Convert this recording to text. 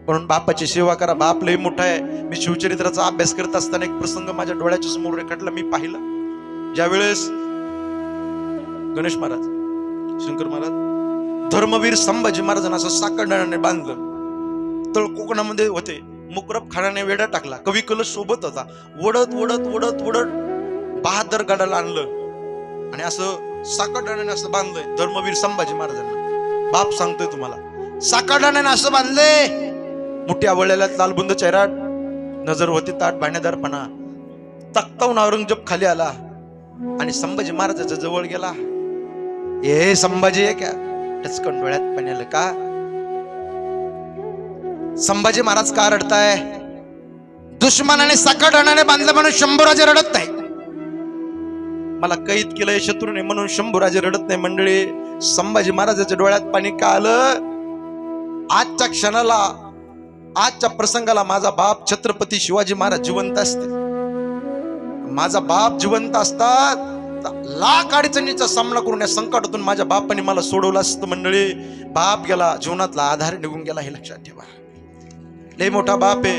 म्हणून बापाची सेवा करा. बाप लय मोठा आहे. मी शिवचरित्राचा अभ्यास करत असताना एक प्रसंग माझ्या डोळ्याच्या समोर रेखाटला. मी पाहिलं ज्यावेळेस गणेश महाराज, शंकर महाराज धर्मवीर संभाजी महाराजांना असं साकडण्याने बांधलं. तळ कोकणामध्ये होते. मुकरब खानाने वेढा टाकला. कवी कलश सोबत होता. वडत वडत वडत वडत बहादर गडाला आणलं आणि असं साकडण्याने असं बांधलंय धर्मवीर संभाजी महाराजांना. बाप सांगतोय तुम्हाला, साकडण्याने असं बांधले. मोठ्या वळल्यात लालबुंद चेहरा, नजर होती ताट भाण्यादारपणा. तख्तावून औरंगजेब खाली आला आणि संभाजी महाराजाच्या जवळ गेला. ए संभाजी आहे क्या? टचकन डोळ्यात पाणी आलं. का संभाजी महाराज का रडताय? दुश्मनाने साकडण्याने बांधलं म्हणून शंभूराजे रडत नाही. मला कैद केलंय शत्रूने म्हणून शंभूराजे रडत नाही. मंडळी, संभाजी महाराजाच्या डोळ्यात पाणी का आलं? आजच्या क्षणाला, आजच्या प्रसंगाला माझा बाप छत्रपती शिवाजी महाराज जिवंत असते. माझा बाप जिवंत असतात लाख अडचणीचा सामना करून या संकटातून माझ्या बापाने मला सोडवलं असतं. मंडळी, बाप गेला, जीवनातला आधार निघून गेला, हे लक्षात ठेवा. लय मोठा बाप आहे.